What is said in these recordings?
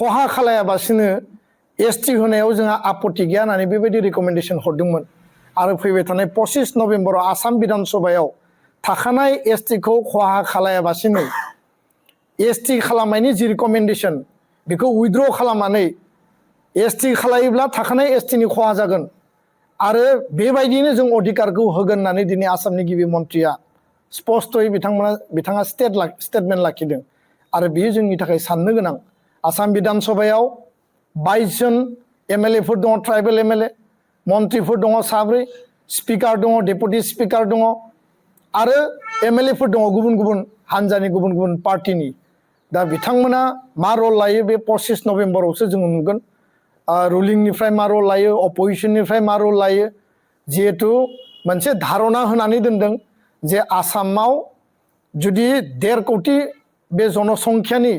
खहा खालायाबासिनो एसटि होनायाव जोंहा आपत्ति गैया होननानै बेबायदि रिकमेन्डेसन हरदोंमोन आरो फैबाय थानाय 25 नभेम्बराव आसाम बिधान सभायाव थाखानाय एसटिखौ खहा खालायाबासिनो एसटि खालामनायनि जि रिकमेन्डेसन बेखौ उइथड्र खालामनानै एसटि खालायोब्ला थाखानाय एसटिनि खहा जागोन आरो बेबायदिनो जों अधिकारखौ होगोन होननानै दिनै आसामनि गिबि मन्थ्रिया स्पष्टयै बिथाङा स्टेटमेन्ट लाखिदों आरो बेयो जोंनि थाखाय साननो गोनां। आसाम बिधान सभायाव 22 जन एमएलएफोर दङ, ट्राइबेल एमएलए मन्थ्रिफोर दङ 7 स्पिकार दङ, डेपुटि स्पिकार दङ आरो एमएलएफोर दङ गुबुन गुबुन हानजानि गुबुन गुबुन पार्टिनि। दा बिथांमोना मा रल लायो बे 25 नभेम्बरावसो जों नुगोन। रुलिंनिफ्राय मा रल लायो, अपोजिशननिफ्राय मा रल लायो। जिहेतु मोनसे धारना होनानै दोनदों जे आसामाव जुदि 1.5 कोटि बे जनसंख्यानि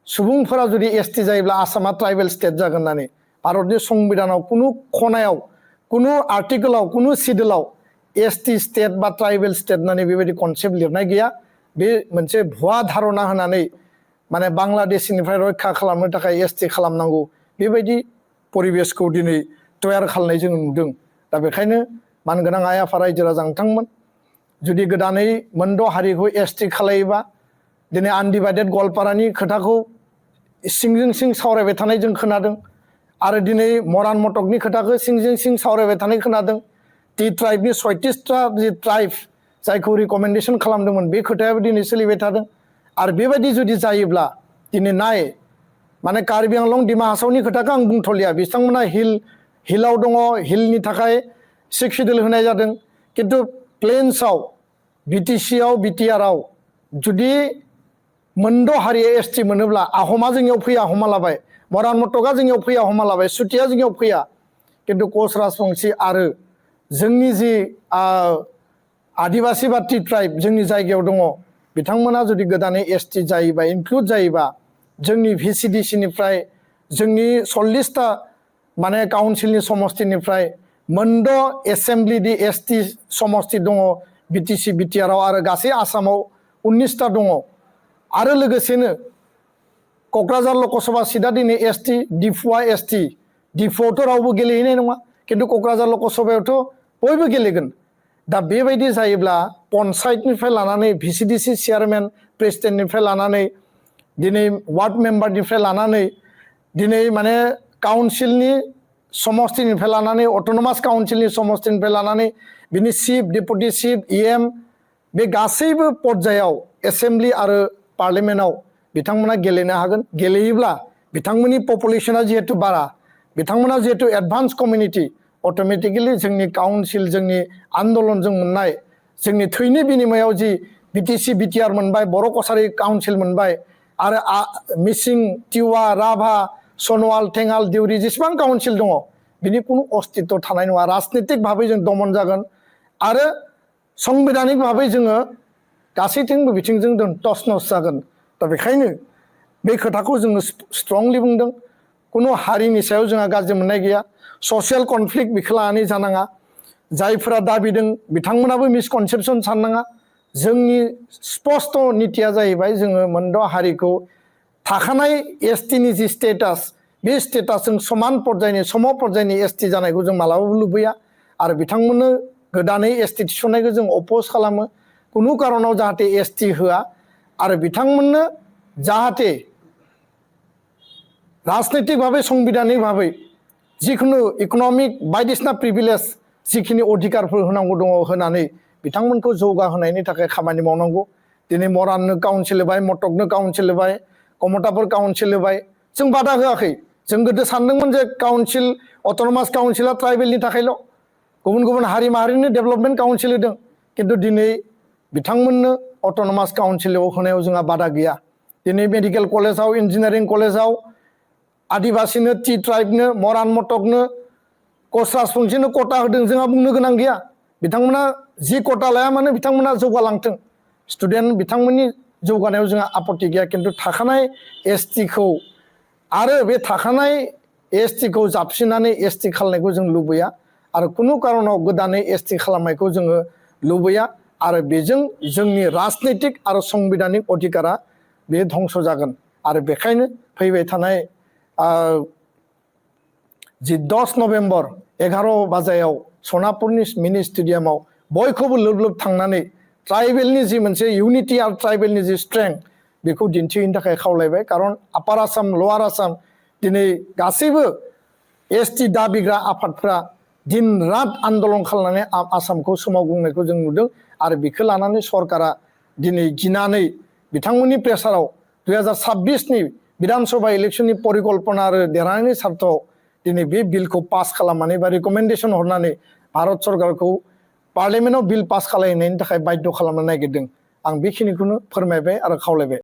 सुबुंफोरा जुदि एसटि जायोब्ला आसामा ट्राइबेल स्टेट जागोन होननानै। भारतनि संबिधानाव कुनु खनायाव, कुनु आर्टिकलाव, कुनु सिडुलाव एसटि स्टेट बा ट्राइबेल स्टेट होननानै बेबायदि कनसेप्ट लिरनाय गैया। बे मोनसे भुवा धारना होनानै माने बांलादेशनिफ्राय रैखा खालामनो थाखाय एसटि खालामनांगौ बेबायदि परिबेसखौ दिनै तयार खालामनाय जों नुदों। दा बेखायनो मानगोनां आइ आफा रायजो राजा नोंथांमोन जुदि गोदानै मोनद' हारिखौ एसटि खालायोबा दिनै आनडिभाइडेड गवालपारानि खोथाखौ सिंजों सिं सावरायबाय थानाय जों खोनादों आरो दिनै मरान मटकनि खोथाखौ सिंजों सिं सावरायबाय थानाय खोनादों। टि ट्राइबनि 36टा जि ट्राइब जायखौ रिकमेन्डेसन खालामदोंमोन बे खोथायाबो दिनै सोलिबाय थादों। आरो बेबायदि जुदि जायोब्ला दिनै नाय माने कार्बि आंलं डिमा हासावनि खोथाखौ आं बुंथ'लिया, बिथांमोना हिलाव दङ, हिलनि थाखाय 6 शिड्युल होनाय जादों। किन्तु प्लेन्सआव बिटिसिआव बिटिआरआव जुदि मोनद' हारिया एसटि मोनोब्ला आहमा जोंनियाव फैया, आहमा लाबाय, मरान मटका जोंनियाव फैया, आहमा लाबाय, सुतिया जोंनियाव फैया। किन्तु कच राजबंसि आरो जोंनि जि आदिबासि बा टि ट्राइब जोंनि जायगायाव दङ बिथांमोना जुदि गोदानै एसटि जायोबा, इनक्लुड जायोबा जोंनि भिसिडिसिनिफ्राय जोंनि 40टा माने काउन्सिलनि समष्टिनिफ्राय मोनद' एसेम्ब्लि दि एसटि समष्टि दङ बिटिसि बिटिआरआव आरो गासै आसामाव 19टा दङ। आरो लोगोसेनो क'क्राझार लकसभा सीटआ दिनै एसटि, डिफुआ एसटि। डिफुआवथ' रावबो गेलेहैनाय नङा, किन्तु क'क्राझार लकसभायावथ' बयबो गेलेगोन। दा बेबायदि जायोब्ला पन्चायतनिफ्राय लानानै भिसिडिसि चेयारमेन प्रेसिडेन्टनिफ्राय लानानै दिनै वार्ड मेम्बारनिफ्राय लानानै दिनै माने काउन्सिलनि समष्टिनिफ्राय लानानै अट'नमास काउन्सिलनि समष्टिनिफ्राय लानानै बिनि चिफ, डेपुटि चिफ, इएम बे गासैबो पर्यायाव एसेम्ब्लि आरो पार्लियामेन्टआव बिथांमोना गेलेनो हागोन। गेलेयोब्ला बिथांमोननि पपुलेसना जिहेतु बारा, बिथांमोना जिहेतु एडभान्स कमिउनिटि, अट'मेटिकेलि जोंनि काउन्सिल, जोंनि आन्दलनजों मोननाय जोंनि थैनि बिनिमयाव जि बिटिसि बिटिआर मोनबाय, बर' कसारि काउन्सिल मोनबाय आरो मिसिं, तिवा, राभा, सनवाल, थेङाल, देउरि जेसेबां काउन्सिल दङ बिनि कुनु अस्तित्व थानाय नङा। राजनितिक भाबै जों दमन जागोन आरो संबिधानिक भाबै जोङो गासैथिंबो बिथिंजों जों टस नस जागोन। दा बेखायनो बे खोथाखौ जोङो स्ट्रंलि बुंदों। कुनु हारिनि सायाव जोंहा गाज्रि मोननाय गैया। ससियेल कनफ्लिक्ट बेखौ लानानै जानाङा। जायफोरा दाबिदों बिथांमोनाबो मिसकनसेपसन साननाङा। जोंनि स्पष्ट नीतिया जाहैबाय जोङो मोनद' हारिखौ थाखानाय एसटिनि जि स्टेटास बे स्टेटासजों समान पर्यायनि सम पर्यायनि एसटि जानायखौ जों मालाबाबो लुबैया आरो बिथांमोननो गोदानै एसटि थिसननायखौ जों अपोज खालामो। कुनु कारनाव जाहाथे एसटि होआ आरो बिथांमोननो जाहाथे राजनैतिक भाबै, संबिधानिक भाबै जिखुनु इकनमिक बायदिसिना प्रिभिलेज जिखिनि अधिकारफोर होनांगौ दङ होनानै बिथांमोनखौ जौगाहोनायनि थाखाय खामानि मावनांगौ। दिनै मराननो काउन्सिल होबाय, मटकनो काउन्सिल होबाय, कमताफोर काउन्सिल होबाय, जों बादा होआखै। जों गोदो सानदोंमोन जे काउन्सिल, अट'नमास काउन्सिला ट्राइबेलनि थाखायल', गुबुन गुबुन हारि माहारिनि डेभेलपमेन्ट काउन्सिल होदों। किन्तु दिनै बिथांमोननो अट'नमास काउन्सिलाव होनायाव जोंहा बादा गैया। दिनै मेडिकेल कलेजाव, इन्जिनियारिं कलेजाव आदिबासिनो, टि ट्राइबनो, मरान मटकनो, कच राजबंसिनो कटा होदों, जोंहा बुंनो गोनां गैया। बिथांमोना जि कटा लाया मानो बिथांमोना जौगालांथों। स्टुडेन्ट बिथांमोननि जौगानायाव जोंहा आपत्ति गैया। किन्तु थाखानाय एसटिखौ आरो बे थाखानाय एसटिखौ जाबसिननानै एसटि खालामनायखौ जों लुबैया आरो कुनु कारनाव गोदानै एसटि खालामनायखौ जोङो लुबैया आरो बेजों जोंनि राजनैतिक आरो संबिधानिक अधिकारा बे धंस जागोन। आरो बेखायनो फैबाय थानाय जि 10 नभेम्बर 11 बाजायाव सनापुरनि मिनि स्टेडियामाव बयखौबो लोब लोब थांनानै ट्राइबेलनि जि मोनसे इउनिटि आरो ट्राइबेलनि जि स्ट्रेंथ बेखौ दिन्थिहैनो थाखाय खावलायबाय खारन आपार आसाम लवार आसाम दिनै गासैबो एसटि दाबिग्रा आफादफ्रा दिन रात आन्दलन खालामनानै आसामखौ सोमावग्लुंनायखौ जों नुदों आरो बेखौ लानानै सरकारा दिनै गिनानै बिथांमोननि प्रेसाराव 2026नि विधानसभा इलेक्शननि परिकल्पना आरो देरहानायनि सार्थआव दिनै बे बिलखौ पास खालामनानै बा रिकमेन्डेसन हरनानै भारत सरकारखौ पार्लियामेन्टआव बिल पास खालामनायनि थाखाय बाध्य खालामनो नागिरदों आं बेखिनिखौनो फोरमायबाय आरो खावलायबाय।